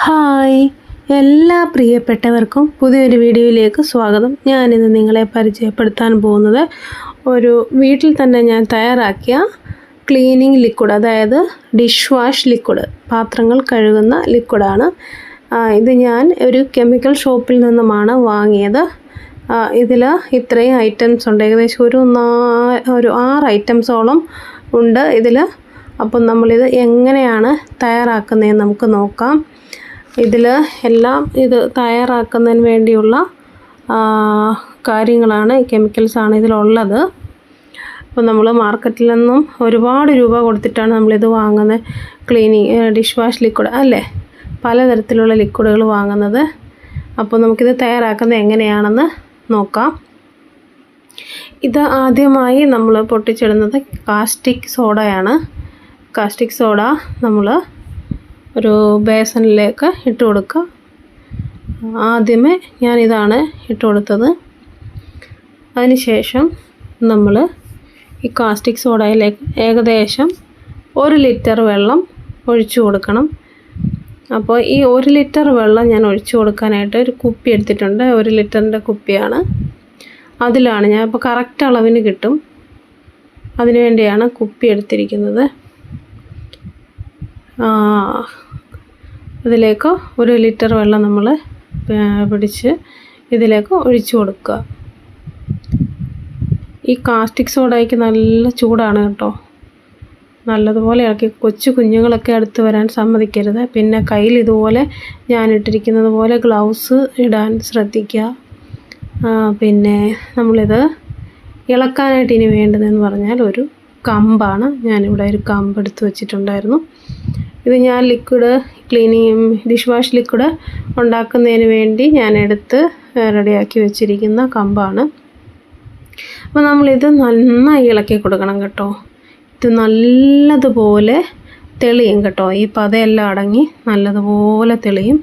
Hi, എല്ലാ പ്രിയപ്പെട്ടവർക്കും പുതിയൊരു വീഡിയോയിലേക്ക് സ്വാഗതം. ഞാനിന്ന് നിങ്ങളെ പരിചയപ്പെടുത്താൻ പോകുന്നത് ഒരു വീട്ടിൽ തന്നെ ഞാൻ തയ്യാറാക്കിയ ക്ലീനിങ് ലിക്വിഡ്, അതായത് ഡിഷ് വാഷ് ലിക്വിഡ്, പാത്രങ്ങൾ കഴുകുന്ന ലിക്വിഡാണ്. ഇത് ഞാൻ ഒരു കെമിക്കൽ ഷോപ്പിൽ നിന്നുമാണ് വാങ്ങിയത്. ഇതിൽ ഇത്രയും ഐറ്റംസ് ഉണ്ട്, ഏകദേശം ഒരു 6 ഐറ്റംസോളം ഉണ്ട് ഇതിൽ. അപ്പം നമ്മളിത് എങ്ങനെയാണ് തയ്യാറാക്കുന്നതെന്ന് നമുക്ക് നോക്കാം. ഇതിൽ എല്ലാം ഇത് തയ്യാറാക്കുന്നതിന് വേണ്ടിയുള്ള കാര്യങ്ങളാണ്, കെമിക്കൽസാണ് ഇതിലുള്ളത്. അപ്പോൾ നമ്മൾ മാർക്കറ്റിൽ നിന്നും ഒരുപാട് രൂപ കൊടുത്തിട്ടാണ് നമ്മളിത് വാങ്ങുന്നത്. ഡിഷ് വാഷ് ലിക്വിഡ് അല്ലേ, പലതരത്തിലുള്ള ലിക്വിഡുകൾ വാങ്ങുന്നത്. അപ്പോൾ നമുക്കിത് തയ്യാറാക്കുന്നത് എങ്ങനെയാണെന്ന് നോക്കാം. ഇത് ആദ്യമായി നമ്മൾ പൊട്ടിച്ചിടുന്നത് കാസ്റ്റിക് സോഡയാണ്. കാസ്റ്റിക് സോഡ നമ്മൾ ഒരു ബേസനിലേക്ക് ഇട്ട് കൊടുക്കുക. ആദ്യമേ ഞാനിതാണ് ഇട്ട് കൊടുത്തത്. അതിനുശേഷം നമ്മൾ ഈ കാസ്റ്റിക് സോഡയിലേക്ക് ഏകദേശം 1 ലിറ്റർ വെള്ളം ഒഴിച്ചു കൊടുക്കണം. അപ്പോൾ ഈ 1 ലിറ്റർ വെള്ളം ഞാൻ ഒഴിച്ചു കൊടുക്കാനായിട്ട് ഒരു കുപ്പി എടുത്തിട്ടുണ്ട്. 1 ലിറ്ററിൻ്റെ കുപ്പിയാണ്. അതിലാണ് ഞാൻ ഇപ്പോൾ കറക്റ്റ് അളവിന് കിട്ടും, അതിനുവേണ്ടിയാണ് കുപ്പി എടുത്തിരിക്കുന്നത്. ഇതിലേക്ക് 1 ലിറ്റർ വെള്ളം നമ്മൾ പിടിച്ച് ഇതിലേക്ക് ഒഴിച്ചു കൊടുക്കുക. ഈ കാസ്റ്റിക് സോഡയ്ക്ക് നല്ല ചൂടാണ് കേട്ടോ. നല്ലതുപോലെ ഇളക്കി, കൊച്ചു കുഞ്ഞുങ്ങളൊക്കെ അടുത്ത് വരാൻ സമ്മതിക്കരുത്. പിന്നെ കയ്യിൽ ഇതുപോലെ ഞാനിട്ടിരിക്കുന്നത് പോലെ ഗ്ലൗസ് ഇടാൻ ശ്രദ്ധിക്കുക. പിന്നെ നമ്മളിത് ഇളക്കാനായിട്ട് ഇനി വേണ്ടതെന്ന് പറഞ്ഞാൽ ഒരു കമ്പാണ്. ഞാനിവിടെ ഒരു കമ്പ് എടുത്ത് വെച്ചിട്ടുണ്ടായിരുന്നു. ഇത് ഞാൻ ഡിഷ് വാഷ് ലിക്വിഡ് ഉണ്ടാക്കുന്നതിന് വേണ്ടി ഞാൻ എടുത്ത് റെഡിയാക്കി വെച്ചിരിക്കുന്ന കമ്പാണ്. അപ്പോൾ നമ്മളിത് നന്നായി ഇളക്കി കൊടുക്കണം കേട്ടോ. ഇത് നല്ലതുപോലെ തെളിയും കേട്ടോ. ഈ പതയെല്ലാം അടങ്ങി നല്ലതുപോലെ തെളിയും.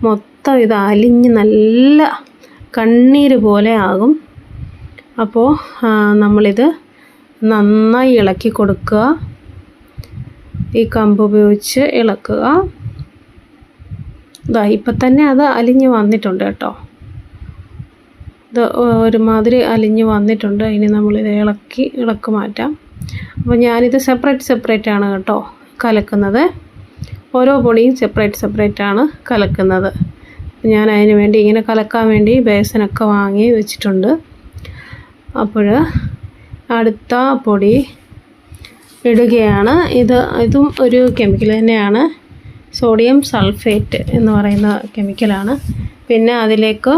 മൊത്തം ഇത് അലിഞ്ഞ് നല്ല കണ്ണീര് പോലെ ആകും. അപ്പോൾ നമ്മളിത് നന്നായി ഇളക്കി കൊടുക്കുക. ഈ കമ്പ് ഉപയോഗിച്ച് ഇളക്കുക. ഇപ്പം തന്നെ അത് അലിഞ്ഞ് വന്നിട്ടുണ്ട് കേട്ടോ. ഇത് ഒരുമാതിരി അലിഞ്ഞ് വന്നിട്ടുണ്ട്. ഇനി നമ്മളിത് ഇളക്കി മാറ്റാം. അപ്പോൾ ഞാനിത് സെപ്പറേറ്റ് ആണ് കേട്ടോ കലക്കുന്നത്. ഓരോ പൊടിയും സെപ്പറേറ്റ് ആണ് കലക്കുന്നത്. ഞാൻ അതിന് വേണ്ടി ഇങ്ങനെ കലക്കാൻ വേണ്ടി ബേസനൊക്കെ വാങ്ങി വെച്ചിട്ടുണ്ട്. അപ്പോൾ അടുത്ത പൊടി ഇടുകയാണ്. ഇതും ഒരു കെമിക്കൽ തന്നെയാണ്, സോഡിയം സൾഫേറ്റ് എന്ന് പറയുന്ന കെമിക്കലാണ്. പിന്നെ അതിലേക്ക്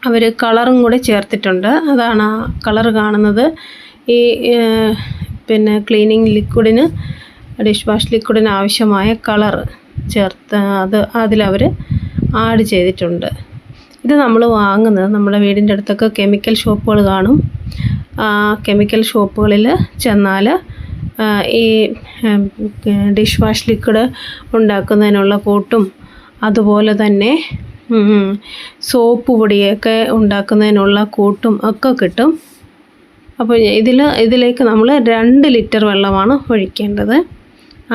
അവർ കളറും കൂടെ ചേർത്തിട്ടുണ്ട്. അതാണ് ആ കളർ കാണുന്നത്. ഈ ക്ലീനിങ് ലിക്വിഡിന്, ഡിഷ് വാഷ് ലിക്വിഡിന് ആവശ്യമായ കളർ ചേർത്ത് അതിലവർ ആഡ് ചെയ്തിട്ടുണ്ട്. ഇത് നമ്മൾ വാങ്ങുന്നത്, നമ്മുടെ വീടിൻ്റെ അടുത്തൊക്കെ കെമിക്കൽ ഷോപ്പുകൾ കാണും. കെമിക്കൽ ഷോപ്പുകളിൽ ചെന്നാൽ ഈ ഡിഷ് വാഷ് ലിക്വിഡ് ഉണ്ടാക്കുന്നതിനുള്ള കൂട്ടും, അതുപോലെ തന്നെ സോപ്പ് പൊടിയൊക്കെ ഉണ്ടാക്കുന്നതിനുള്ള കൂട്ടും ഒക്കെ കിട്ടും. അപ്പോൾ ഇതിലേക്ക് നമ്മൾ 2 ലിറ്റർ വെള്ളമാണ് ഒഴിക്കേണ്ടത്.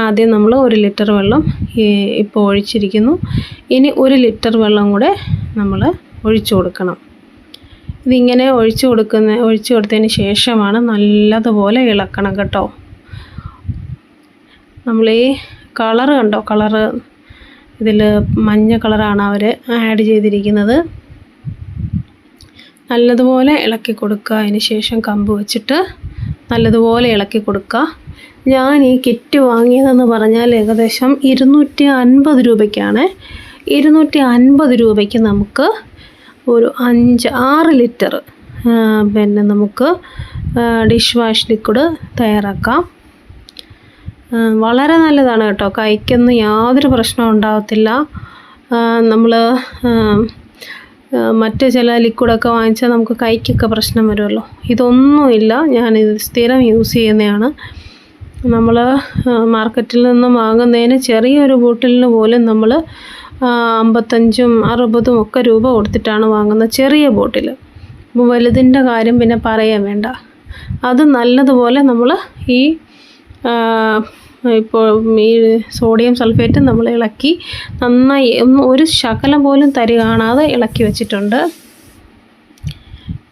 ആദ്യം നമ്മൾ 1 ലിറ്റർ വെള്ളം ഇപ്പോൾ ഒഴിച്ചിരിക്കുന്നു. ഇനി 1 ലിറ്റർ വെള്ളം കൂടെ നമ്മൾ ഒഴിച്ചു കൊടുക്കണം. ഇതിങ്ങനെ ഒഴിച്ചു കൊടുത്തതിന് ശേഷമാണ് നല്ലതുപോലെ ഇളക്കണം കേട്ടോ. നമ്മൾ ഈ കളറ് കണ്ടോ, ഇതിൽ മഞ്ഞ കളറാണ് അവർ ആഡ് ചെയ്തിരിക്കുന്നത്. നല്ലതുപോലെ ഇളക്കി കൊടുക്കുക. അതിന് ശേഷം കമ്പ് വെച്ചിട്ട് നല്ലതുപോലെ ഇളക്കി കൊടുക്കുക. ഞാൻ ഈ കിറ്റ് വാങ്ങിയതെന്ന് പറഞ്ഞാൽ ഏകദേശം 250 രൂപയ്ക്കാണ്. 250 രൂപയ്ക്ക് നമുക്ക് ഒരു 5-6 ലിറ്റർ നമുക്ക് ഡിഷ് വാഷ് ലിക്വിഡ് തയ്യാറാക്കാം. വളരെ നല്ലതാണ് കേട്ടോ. കൈക്കൊന്നും യാതൊരു പ്രശ്നവും ഉണ്ടാകത്തില്ല. നമ്മൾ മറ്റ് ചില ലിക്വിഡൊക്കെ വാങ്ങിച്ചാൽ നമുക്ക് കൈക്കൊക്കെ പ്രശ്നം വരുമല്ലോ. ഇതൊന്നുമില്ല. ഞാനിത് സ്ഥിരം യൂസ് ചെയ്യുന്നതാണ്. നമ്മൾ മാർക്കറ്റിൽ നിന്ന് വാങ്ങുന്നതിന് ചെറിയൊരു ബോട്ടിലിന് പോലും നമ്മൾ 55-60 ഒക്കെ രൂപ കൊടുത്തിട്ടാണ് വാങ്ങുന്നത്, ചെറിയ ബോട്ടിൽ. അപ്പോൾ വലുതിൻ്റെ കാര്യം പിന്നെ പറയാൻ വേണ്ട. അത് നല്ലതുപോലെ നമ്മൾ ഈ ഇപ്പോൾ ഈ സോഡിയം സൾഫേറ്റ് നമ്മൾ ഇളക്കി നന്നായി ഒരു ശകലം പോലും തരി കാണാതെ ഇളക്കി വെച്ചിട്ടുണ്ട്.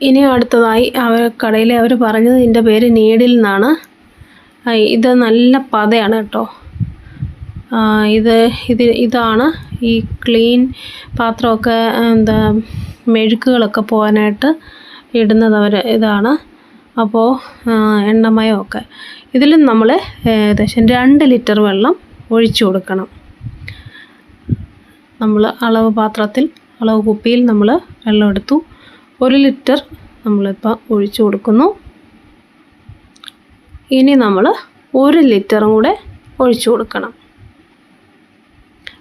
ഇനി അടുത്തതായി കടയിൽ അവർ പറഞ്ഞത് ഇതിൻ്റെ പേര് നീഡിൽ എന്നാണ്. ഇത് നല്ല പതയാണ് കേട്ടോ. ഇതാണ് ഈ ക്ലീൻ പാത്രമൊക്കെ മെഴുക്കുകളൊക്കെ പോകാനായിട്ട് ഇടുന്നത് ഇതാണ്. അപ്പോൾ എണ്ണമയമൊക്കെ ഇതിൽ നമ്മൾ ഏകദേശം 2 ലിറ്റർ വെള്ളം ഒഴിച്ചു കൊടുക്കണം. നമ്മൾ അളവ് കുപ്പിയിൽ നമ്മൾ വെള്ളം എടുത്തു. 1 ലിറ്റർ നമ്മളിപ്പോൾ ഒഴിച്ചു കൊടുക്കുന്നു. ഇനി നമ്മൾ 1 ലിറ്ററും കൂടെ ഒഴിച്ചു കൊടുക്കണം.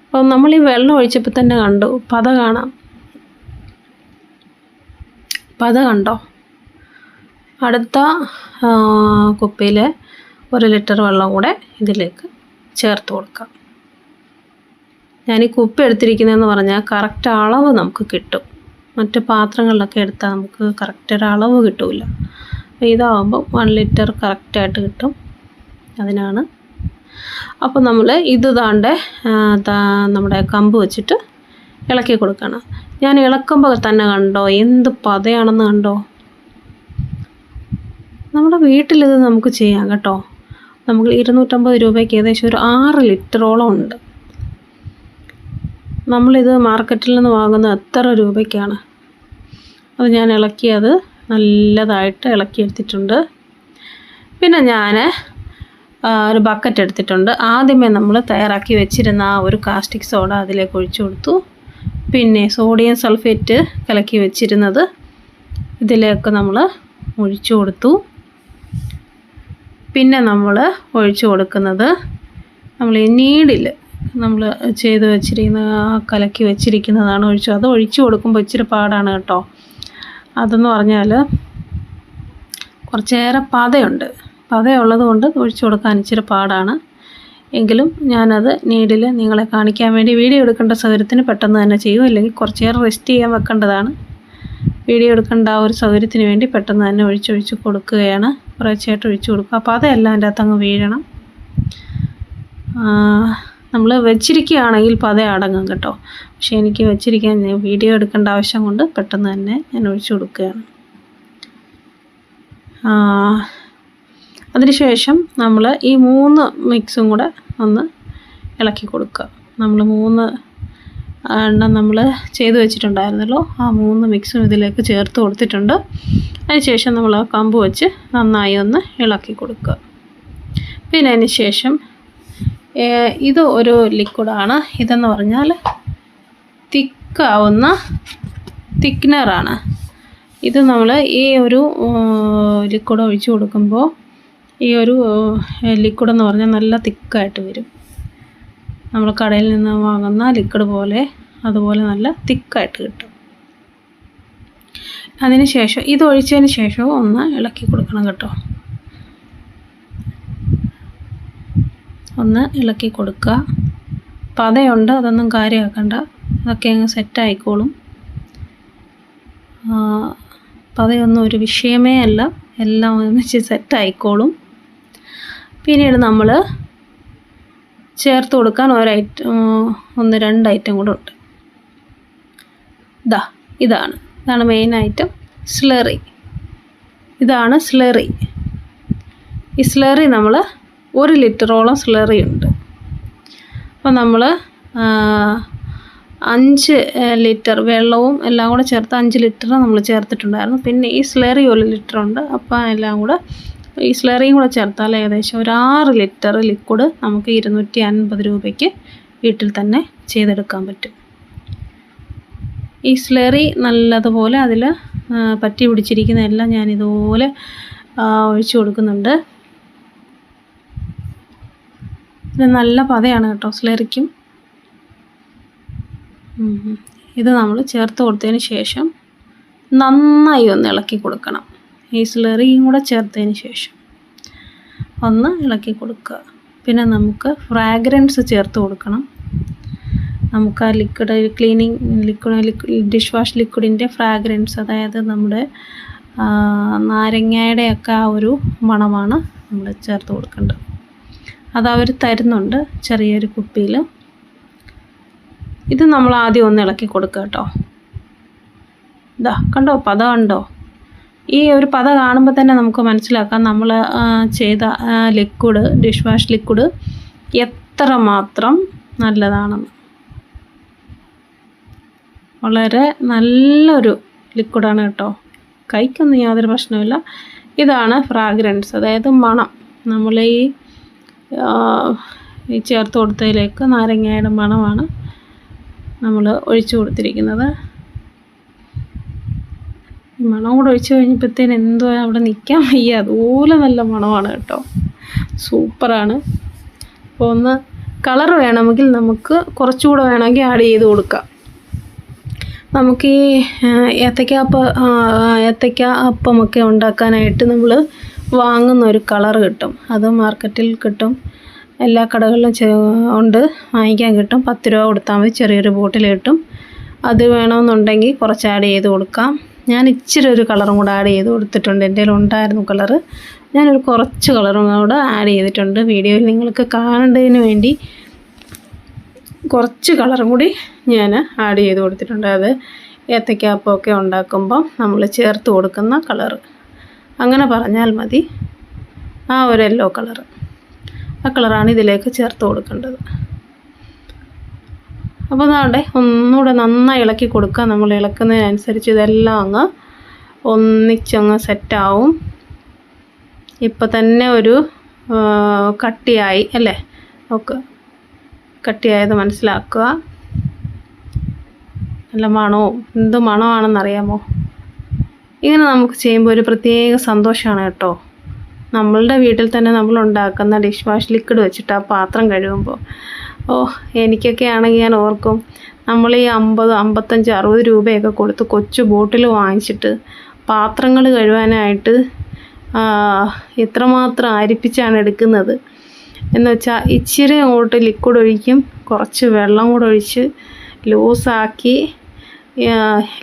അപ്പോൾ നമ്മൾ ഈ വെള്ളം ഒഴിച്ചപ്പോൾ തന്നെ കണ്ടു പത കണ്ടോ? അടുത്ത കുപ്പിയിൽ 1 ലിറ്റർ വെള്ളം കൂടെ ഇതിലേക്ക് ചേർത്ത് കൊടുക്കാം. ഞാൻ ഈ കുപ്പി എടുത്തിരിക്കുന്നതെന്ന് പറഞ്ഞാൽ കറക്റ്റ് അളവ് നമുക്ക് കിട്ടും. മറ്റ് പാത്രങ്ങളിലൊക്കെ എടുത്താൽ നമുക്ക് കറക്റ്റ് ഒരു അളവ് കിട്ടില്ല. ഇതാവുമ്പോൾ 1 ലിറ്റർ കറക്റ്റായിട്ട് കിട്ടും. അതിനാണ്. അപ്പോൾ നമ്മൾ ഇത് നമ്മുടെ കമ്പ് വെച്ചിട്ട് ഇളക്കി കൊടുക്കണം. ഞാൻ ഇളക്കുമ്പോൾ തന്നെ കണ്ടോ എന്ത് പതയാണെന്ന് കണ്ടോ? നമ്മുടെ വീട്ടിലിത് നമുക്ക് ചെയ്യാം കേട്ടോ. നമുക്ക് 250 രൂപയ്ക്ക് ഏകദേശം ഒരു 6 ലിറ്ററോളം ഉണ്ട്. നമ്മളിത് മാർക്കറ്റിൽ നിന്ന് വാങ്ങുന്നത് എത്ര രൂപയ്ക്കാണ്? അത് ഞാൻ ഇളക്കിയത് നല്ലതായിട്ട് ഇളക്കിയെടുത്തിട്ടുണ്ട്. പിന്നെ ഞാൻ ഒരു ബക്കറ്റ് എടുത്തിട്ടുണ്ട്. ആദ്യമേ നമ്മൾ തയ്യാറാക്കി വെച്ചിരുന്ന ഒരു കാസ്റ്റിക് സോഡ അതിലേക്ക് ഒഴിച്ചു കൊടുത്തു. പിന്നെ സോഡിയം സൾഫേറ്റ് കലക്കി വെച്ചിരുന്നത് ഇതിലേക്ക് നമ്മൾ ഒഴിച്ചു കൊടുത്തു. പിന്നെ നമ്മൾ ഒഴിച്ചു കൊടുക്കുന്നത് നമ്മൾ ഈ നീഡിൽ നമ്മൾ ചെയ്ത് വെച്ചിരിക്കുന്ന കലക്കി വെച്ചിരിക്കുന്നതാണ് അത് ഒഴിച്ചു കൊടുക്കുമ്പോൾ ഇച്ചിരി പാടാണ് കേട്ടോ. അതെന്ന് പറഞ്ഞാൽ കുറച്ചേറെ പതയുള്ളത് കൊണ്ട് ഒഴിച്ചു കൊടുക്കാൻ ഇച്ചിരി പാടാണ്. എങ്കിലും ഞാനത് നീഡിൽ നിങ്ങളെ കാണിക്കാൻ വേണ്ടി വീഡിയോ എടുക്കേണ്ട സൗകര്യത്തിന് പെട്ടെന്ന് തന്നെ ചെയ്യും. അല്ലെങ്കിൽ കുറച്ചേറെ റെസ്റ്റ് ചെയ്യാൻ വെക്കേണ്ടതാണ്. വീഡിയോ എടുക്കേണ്ട ആ ഒരു സൗകര്യത്തിന് വേണ്ടി പെട്ടെന്ന് തന്നെ ഒഴിച്ചൊഴിച്ച് കൊടുക്കുകയാണ്. കുറച്ചായിട്ട് ഒഴിച്ചു കൊടുക്കുക. അപ്പോൾ അതെല്ലാം അതിൻ്റെ അകത്ത് അങ്ങ് വീഴണം. നമ്മൾ വെച്ചിരിക്കുകയാണെങ്കിൽ പത അടങ്ങും കേട്ടോ. പക്ഷേ എനിക്ക് വെച്ചിരിക്കാൻ വീഡിയോ എടുക്കേണ്ട ആവശ്യം കൊണ്ട് പെട്ടെന്ന് തന്നെ ഞാൻ ഒഴിച്ചു കൊടുക്കുകയാണ്. അതിനുശേഷം നമ്മൾ ഈ 3 മിക്സും കൂടെ ഒന്ന് ഇളക്കി കൊടുക്കുക. നമ്മൾ 3 എണ്ണം നമ്മൾ ചെയ്ത് വെച്ചിട്ടുണ്ടായിരുന്നല്ലോ, ആ 3 മിക്സും ഇതിലേക്ക് ചേർത്ത് കൊടുത്തിട്ടുണ്ട്. അതിനുശേഷം നമ്മൾ ആ കമ്പ് വെച്ച് നന്നായി ഒന്ന് ഇളക്കി കൊടുക്കുക. പിന്നെ അതിന് ശേഷം ഇത് ഒരു ലിക്വിഡാണ്. ഇതെന്ന് പറഞ്ഞാൽ തിക്കാവുന്ന തിക്നറാണ്. ഇത് നമ്മൾ ഈ ഒരു ലിക്വിഡ് ഒഴിച്ചു കൊടുക്കുമ്പോൾ ഈ ഒരു ലിക്വിഡ് എന്ന് പറഞ്ഞാൽ നല്ല തിക്കായിട്ട് വരും. നമ്മൾ കടയിൽ നിന്ന് വാങ്ങുന്ന ലിക്വിഡ് പോലെ അതുപോലെ നല്ല തിക്കായിട്ട് കിട്ടും. അതിന് ശേഷം ഇത് ഒഴിച്ചതിന് ശേഷം ഒന്ന് ഇളക്കി കൊടുക്കണം കേട്ടോ. ഒന്ന് ഇളക്കി കൊടുക്കുക. പതയുണ്ട്, അതൊന്നും കാര്യമാക്കണ്ട, അതൊക്കെ അങ്ങ് സെറ്റായിക്കോളും. പതയൊന്നും ഒരു വിഷയമേ അല്ല, എല്ലാം ഒന്നിച്ച് സെറ്റായിക്കോളും. പിന്നീട് നമ്മൾ ചേർത്ത് കൊടുക്കാൻ ഒന്ന് രണ്ട് ഐറ്റം കൂടെ ഉണ്ട്. ഇതാണ് മെയിൻ ഐറ്റം, സ്ലറി. ഇതാണ് സ്ലറി. ഈ സ്ലറി നമ്മൾ 1 ലിറ്ററോളം സ്ലറി ഉണ്ട്. അപ്പോൾ നമ്മൾ 5 ലിറ്റർ വെള്ളവും എല്ലാം കൂടെ ചേർത്ത് 5 ലിറ്റർ നമ്മൾ ചേർത്തിട്ടുണ്ടായിരുന്നു. പിന്നെ ഈ സ്ലറി 1 ലിറ്റർ ഉണ്ട്. അപ്പോൾ എല്ലാം കൂടെ ഈ സ്ലറിയും കൂടെ ചേർത്താൽ ഏകദേശം ഒരു 6 ലിറ്റർ ലിക്വിഡ് നമുക്ക് 250 രൂപയ്ക്ക് വീട്ടിൽ തന്നെ ചെയ്തെടുക്കാൻ പറ്റും. ഈ സ്ലറി നല്ലതുപോലെ അതിൽ പറ്റി പിടിച്ചിരിക്കുന്നതെല്ലാം ഞാൻ ഇതുപോലെ ഒഴിച്ചു കൊടുക്കുന്നുണ്ട്. ഇത് നല്ല പതയാണ് കേട്ടോ സ്ലറിക്കും. ഇത് നമ്മൾ ചേർത്ത് കൊടുത്തതിന് ശേഷം നന്നായി ഒന്ന് ഇളക്കി കൊടുക്കണം. ഈ സ്ലറിയും കൂടെ ചേർത്തതിന് ശേഷം ഒന്ന് ഇളക്കി കൊടുക്കുക. പിന്നെ നമുക്ക് ഫ്രാഗ്രൻസ് ചേർത്ത് കൊടുക്കണം. നമുക്ക് ആ ലിക്വിഡ് ഡിഷ് വാഷ് ലിക്വിഡിൻ്റെ ഫ്രാഗ്രൻസ്, അതായത് നമ്മുടെ നാരങ്ങയുടെയൊക്കെ ആ ഒരു മണമാണ് നമ്മൾ ചേർത്ത് കൊടുക്കേണ്ടത്. അതവർ തരുന്നുണ്ട് ചെറിയൊരു കുപ്പിയിൽ. ഇത് നമ്മൾ ആദ്യം ഒന്ന് ഇളക്കി കൊടുക്കുക കേട്ടോ. ഇതാ കണ്ടോ, പത കണ്ടോ? ഈ ഒരു പത കാണുമ്പോൾ തന്നെ നമുക്ക് മനസ്സിലാക്കാം നമ്മൾ ചെയ്ത ലിക്വിഡ്, ഡിഷ് വാഷ് ലിക്വിഡ് എത്രമാത്രം നല്ലതാണെന്ന്. വളരെ നല്ലൊരു ലിക്വിഡാണ് കേട്ടോ. കൈക്കൊന്നും യാതൊരു പ്രശ്നമില്ല. ഇതാണ് ഫ്രാഗ്രൻസ്, അതായത് മണം. നമ്മൾ ഈ ചേർത്ത് കൊടുത്തതിലേക്ക് നാരങ്ങയുടെ മണമാണ് നമ്മൾ ഒഴിച്ചു കൊടുത്തിരിക്കുന്നത്. മണം കൂടെ ഒഴിച്ച് കഴിഞ്ഞപ്പോഴത്തേന് എന്തോ അവിടെ നിൽക്കാൻ വയ്യ, അതുപോലെ നല്ല മണമാണ് കേട്ടോ. സൂപ്പറാണ്. അപ്പോൾ ഒന്ന് കളർ വേണമെങ്കിൽ നമുക്ക് കുറച്ചുകൂടെ വേണമെങ്കിൽ ആഡ് ചെയ്ത് കൊടുക്കാം. നമുക്ക് ഈ ഏത്തക്ക അപ്പമൊക്കെ ഉണ്ടാക്കാനായിട്ട് നമ്മൾ വാങ്ങുന്ന ഒരു കളർ കിട്ടും. അത് മാർക്കറ്റിൽ കിട്ടും, എല്ലാ കടകളിലും ഉണ്ട്, വാങ്ങിക്കാൻ കിട്ടും. 10 രൂപ കൊടുത്താൽ മതി, ചെറിയൊരു ബോട്ടിൽ കിട്ടും. അത് വേണമെന്നുണ്ടെങ്കിൽ കുറച്ച് ആഡ് ചെയ്ത് കൊടുക്കാം. ഞാൻ ഇച്ചിരി ഒരു കളറും കൂടെ ആഡ് ചെയ്ത് കൊടുത്തിട്ടുണ്ട്. എൻ്റെ കയ്യിൽ ഉണ്ടായിരുന്നു കളറ്, ഞാനൊരു കുറച്ച് കളറും കൂടെ ആഡ് ചെയ്തിട്ടുണ്ട്. വീഡിയോയിൽ നിങ്ങൾക്ക് കാണേണ്ടതിന് വേണ്ടി കുറച്ച് കളറും കൂടി ഞാൻ ആഡ് ചെയ്ത് കൊടുത്തിട്ടുണ്ട്. അത് ഏത്തയ്ക്കാപ്പമൊക്കെ ഉണ്ടാക്കുമ്പം നമ്മൾ ചേർത്ത് കൊടുക്കുന്ന കളറ്, അങ്ങനെ പറഞ്ഞാൽ മതി. ആ ഒരു യെല്ലോ കളറ്, ആ കളറാണ് ഇതിലേക്ക് ചേർത്ത് കൊടുക്കേണ്ടത്. അപ്പോൾ അതാണ്ട് ഒന്നുകൂടെ നന്നായി ഇളക്കി കൊടുക്കുക. നമ്മൾ ഇളക്കുന്നതിനനുസരിച്ച് ഇതെല്ലാം അങ്ങ് ഒന്നിച്ചങ്ങ് സെറ്റാവും. ഇപ്പം തന്നെ ഒരു കട്ടിയായി അല്ലേ, ഓക്കെ, കട്ടിയായത് മനസ്സിലാക്കുക. നല്ല മണവും, എന്ത് മണമാണെന്നറിയാമോ? ഇങ്ങനെ നമുക്ക് ചെയ്യുമ്പോൾ ഒരു പ്രത്യേക സന്തോഷമാണ് കേട്ടോ. നമ്മളുടെ വീട്ടിൽ തന്നെ നമ്മൾ ഉണ്ടാക്കുന്ന ഡിഷ് വാഷ് ലിക്വിഡ് വെച്ചിട്ട് ആ പാത്രം കഴുകുമ്പോൾ, എനിക്കൊക്കെ ആണെങ്കിൽ ഞാൻ ഓർക്കും, നമ്മൾ ഈ 50, 55, 60 രൂപയൊക്കെ കൊടുത്ത് കൊച്ചു ബോട്ടിൽ വാങ്ങിച്ചിട്ട് പാത്രങ്ങൾ കഴുകാനായിട്ട് എത്രമാത്രം അരിപ്പിച്ചാണ് എടുക്കുന്നത് എന്ന് വെച്ചാൽ. ഇച്ചിരി അങ്ങോട്ട് ലിക്വിഡ് ഒഴിക്കും, കുറച്ച് വെള്ളം കൂടെ ഒഴിച്ച് ലൂസാക്കി,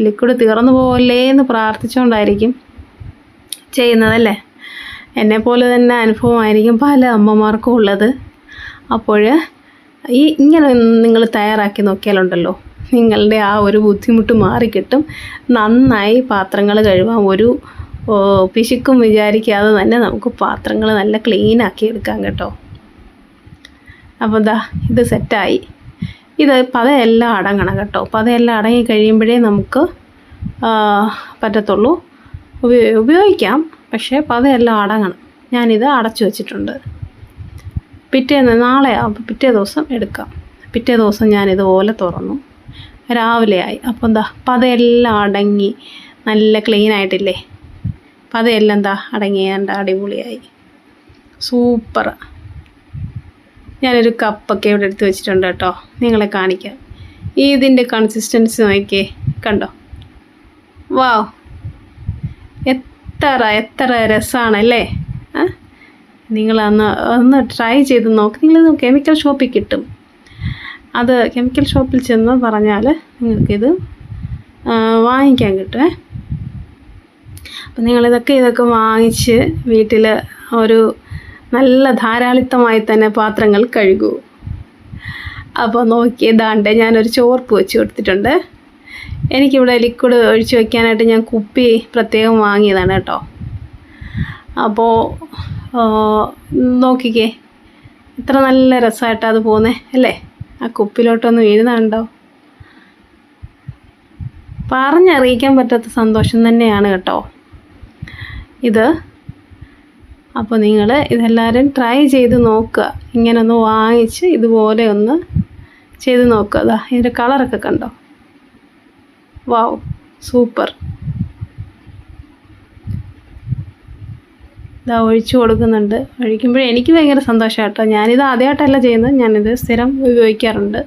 ലിക്വിഡ് തീർന്നു പോകല്ലേ എന്ന് പ്രാർത്ഥിച്ചുകൊണ്ടായിരിക്കും ചെയ്യുന്നതല്ലേ. എന്നെപ്പോലെ തന്നെ അനുഭവമായിരിക്കും പല അമ്മമാർക്കും ഉള്ളത്. അപ്പോൾ ഇങ്ങനെ നിങ്ങൾ തയ്യാറാക്കി നോക്കിയാലുണ്ടല്ലോ, നിങ്ങളുടെ ആ ഒരു ബുദ്ധിമുട്ട് മാറിക്കിട്ടും. നന്നായി പാത്രങ്ങൾ കഴുകാൻ ഒരു പിശുക്കും വിചാരിക്കാതെ തന്നെ നമുക്ക് പാത്രങ്ങൾ നല്ല ക്ലീനാക്കി എടുക്കാം കേട്ടോ. അപ്പോൾ ഇതാ ഇത് സെറ്റായി. ഇത് പതയെല്ലാം അടങ്ങണം കേട്ടോ. പതയെല്ലാം അടങ്ങി കഴിയുമ്പോഴേ നമുക്ക് പറ്റത്തുള്ളൂ. ഉപയോഗിക്കാം, പക്ഷേ പതയെല്ലാം അടങ്ങണം. ഞാനിത് അടച്ചു വച്ചിട്ടുണ്ട്. നാളെ പിറ്റേ ദിവസം എടുക്കാം. പിറ്റേ ദിവസം ഞാനിതുപോലെ തുറന്നു, രാവിലെ ആയി. അപ്പോൾ എന്താ പതയെല്ലാം അടങ്ങി നല്ല ക്ലീനായിട്ടില്ലേ? പതയെല്ലാം എന്താ അടങ്ങി, എൻ്റെ അടിപൊളിയായി, സൂപ്പർ. ഞാനൊരു കപ്പൊക്കെ ഇവിടെ എടുത്ത് വെച്ചിട്ടുണ്ട് കേട്ടോ, നിങ്ങളെ കാണിക്കാം. ഇതിൻ്റെ കൺസിസ്റ്റൻസി നോക്കിയേ, കണ്ടോ? വാവ്, എത്ര രസമാണല്ലേ. നിങ്ങളൊന്ന് ട്രൈ ചെയ്ത് നോക്ക്. നിങ്ങളിത് കെമിക്കൽ ഷോപ്പിൽ കിട്ടും. അത് കെമിക്കൽ ഷോപ്പിൽ ചെന്ന് പറഞ്ഞാൽ നിങ്ങൾക്കിത് വാങ്ങിക്കാൻ കിട്ടുമേ. അപ്പം നിങ്ങളിതൊക്കെ വാങ്ങിച്ച് വീട്ടിൽ ഒരു നല്ല ധാരാളിത്തമായി തന്നെ പാത്രങ്ങൾ കഴുകൂ. അപ്പോൾ നോക്കിയതാണ്ട് ഞാനൊരു ചോർപ്പ് വെച്ച് കൊടുത്തിട്ടുണ്ട്. എനിക്കിവിടെ ലിക്വിഡ് ഒഴിച്ച് വയ്ക്കാനായിട്ട് ഞാൻ കുപ്പി പ്രത്യേകം വാങ്ങിയതാണ് കേട്ടോ. അപ്പോൾ നോക്കിക്കേ, ഇത്ര നല്ല രസമായിട്ടാണ് അത് പോകുന്നത് അല്ലേ? ആ കുപ്പിലോട്ടൊന്ന് വീഴുന്നുണ്ടോ? പറഞ്ഞറിയിക്കാൻ പറ്റാത്ത സന്തോഷം തന്നെയാണ് കേട്ടോ ഇത്. അപ്പോൾ നിങ്ങൾ ഇതെല്ലാവരും ട്രൈ ചെയ്ത് നോക്കുക. ഇങ്ങനൊന്ന് വാങ്ങിച്ച് ഇതുപോലെ ഒന്ന് ചെയ്ത് നോക്കുക. അതാ ഇതിൻ്റെ കളറൊക്കെ കണ്ടോ? വാവ്, സൂപ്പർ. ഇതാ ഒഴിച്ചു കൊടുക്കുന്നുണ്ട്. ഒഴിക്കുമ്പോഴേ എനിക്ക് ഭയങ്കര സന്തോഷമാണ് കേട്ടോ. ഞാനിത് ആദ്യമായിട്ടല്ല ചെയ്യുന്നത്, ഞാനിത് സ്ഥിരം ഉപയോഗിക്കാറുണ്ട്.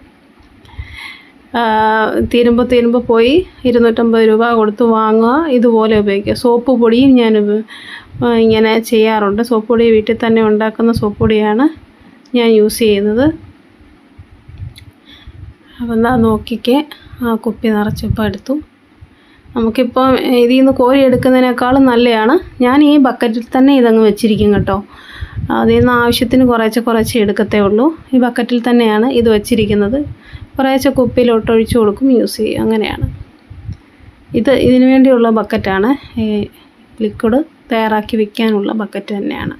തീരുമ്പോൾ പോയി 250 രൂപ കൊടുത്ത് വാങ്ങുക, ഇതുപോലെ ഉപയോഗിക്കുക. സോപ്പ് പൊടിയും ഞാൻ ഇങ്ങനെ ചെയ്യാറുണ്ട്. സോപ്പ് പൊടി വീട്ടിൽ തന്നെ ഉണ്ടാക്കുന്ന സോപ്പ് പൊടിയാണ് ഞാൻ യൂസ് ചെയ്യുന്നത്. അപ്പം എന്താ നോക്കിക്കേ, ആ കുപ്പി നിറച്ചിപ്പോൾ എടുത്തു. നമുക്കിപ്പം ഇതിൽ നിന്ന് കോരി എടുക്കുന്നതിനേക്കാളും നല്ലതാണ്. ഞാൻ ഈ ബക്കറ്റിൽ തന്നെ ഇതങ്ങ് വെച്ചിരിക്കും കേട്ടോ. അതിൽ നിന്ന് ആവശ്യത്തിന് കുറേശ്ശെ എടുക്കത്തേ ഉള്ളൂ. ഈ ബക്കറ്റിൽ തന്നെയാണ് ഇത് വച്ചിരിക്കുന്നത്. കുറേശ്ശെ കുപ്പിയിലോട്ട് ഒഴിച്ച് കൊടുക്കും, യൂസ് ചെയ്യും. അങ്ങനെയാണ് ഇതിനു വേണ്ടിയുള്ള ബക്കറ്റാണ്. ഈ ലിക്വിഡ് തയ്യാറാക്കി വയ്ക്കാനുള്ള ബക്കറ്റ് തന്നെയാണ്.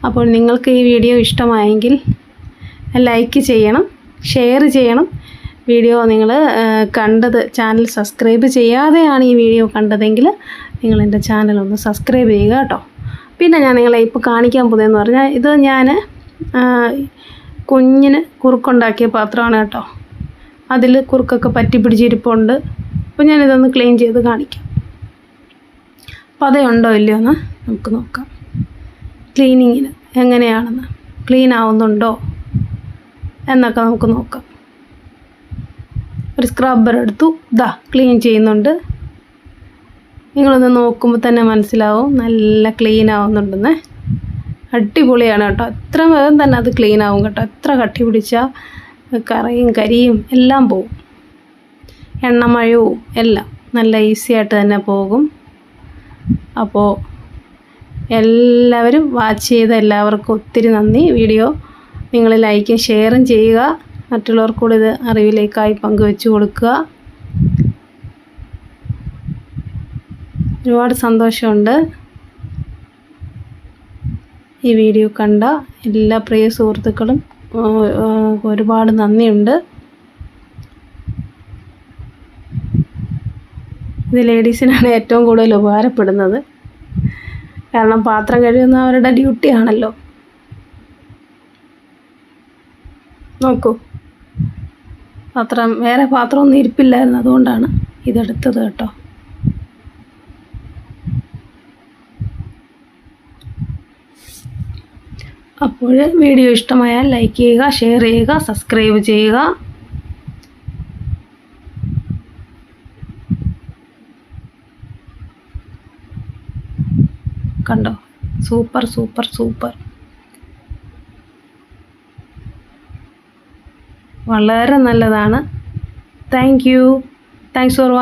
അപ്പോൾ നിങ്ങൾക്ക് ഈ വീഡിയോ ഇഷ്ടമായെങ്കിൽ ലൈക്ക് ചെയ്യണം, ഷെയർ ചെയ്യണം. വീഡിയോ നിങ്ങൾ ചാനൽ സബ്സ്ക്രൈബ് ചെയ്യാതെയാണ് ഈ വീഡിയോ കണ്ടതെങ്കിൽ നിങ്ങൾ എൻ്റെ ചാനലൊന്ന് സബ്സ്ക്രൈബ് ചെയ്യുക കേട്ടോ. പിന്നെ ഞാൻ നിങ്ങളെ ഇപ്പോൾ കാണിക്കാൻ പോകുന്നതെന്ന് പറഞ്ഞാൽ ഇത് ഞാൻ കുഞ്ഞിന് കുറുക്കുണ്ടാക്കിയ പാത്രമാണ് കേട്ടോ. അതിൽ കുറുക്കൊക്കെ പറ്റി പിടിച്ചിരിപ്പുണ്ട്. അപ്പോൾ ഞാനിതൊന്ന് ക്ലീൻ ചെയ്ത് കാണിക്കാം. പതയുണ്ടോ ഇല്ലയോ എന്ന് നമുക്ക് നോക്കാം. ക്ലീനിങ്ങിന് എങ്ങനെയാണെന്ന്, ക്ലീൻ ആവുന്നുണ്ടോ എന്നൊക്കെ നമുക്ക് നോക്കാം. ഒരു സ്ക്രബ്ബർ എടുത്തു, ക്ലീൻ ചെയ്യുന്നുണ്ട്. നിങ്ങളൊന്ന് നോക്കുമ്പോൾ തന്നെ മനസ്സിലാവും നല്ല ക്ലീൻ ആവുന്നുണ്ടെന്ന്. അടിപൊളിയാണ് കേട്ടോ. എത്ര വേഗം തന്നെ അത് ക്ലീൻ ആവും കേട്ടോ. എത്ര കട്ടി പിടിച്ചാൽ കറയും കരിയും എല്ലാം പോവും, എണ്ണമയവും എല്ലാം നല്ല ഈസി ആയിട്ട് തന്നെ പോകും. അപ്പോൾ എല്ലാവരും വാച്ച് ചെയ്ത എല്ലാവർക്കും ഒത്തിരി നന്ദി. വീഡിയോ നിങ്ങൾ ലൈക്കും ഷെയറും ചെയ്യുക. മറ്റുള്ളവർക്കൂടെ ഇത് അറിവിലേക്കായി പങ്കുവെച്ച് കൊടുക്കുക. ഒരുപാട് സന്തോഷമുണ്ട് ഈ വീഡിയോ കണ്ട എല്ലാ പ്രിയ സുഹൃത്തുക്കളും. ഒരുപാട് നന്ദിയുണ്ട്. ഇത് ലേഡീസിനാണ് ഏറ്റവും കൂടുതൽ ഉപകാരപ്പെടുന്നത്. കാരണം പാത്രം കഴുകുന്ന അവരുടെ ഡ്യൂട്ടിയാണല്ലോ. നോക്കൂ, വേറെ പാത്രമൊന്നും ഇരിപ്പില്ലായിരുന്നു, അതുകൊണ്ടാണ് ഇതെടുത്തത് കേട്ടോ. അപ്പോൾ വീഡിയോ ഇഷ്ടമായാൽ ലൈക്ക് ചെയ്യുക, ഷെയർ ചെയ്യുക, സബ്സ്ക്രൈബ് ചെയ്യുക. കണ്ടോ, സൂപ്പർ സൂപ്പർ സൂപ്പർ. വളരെ നല്ലതാണ്. Thanks for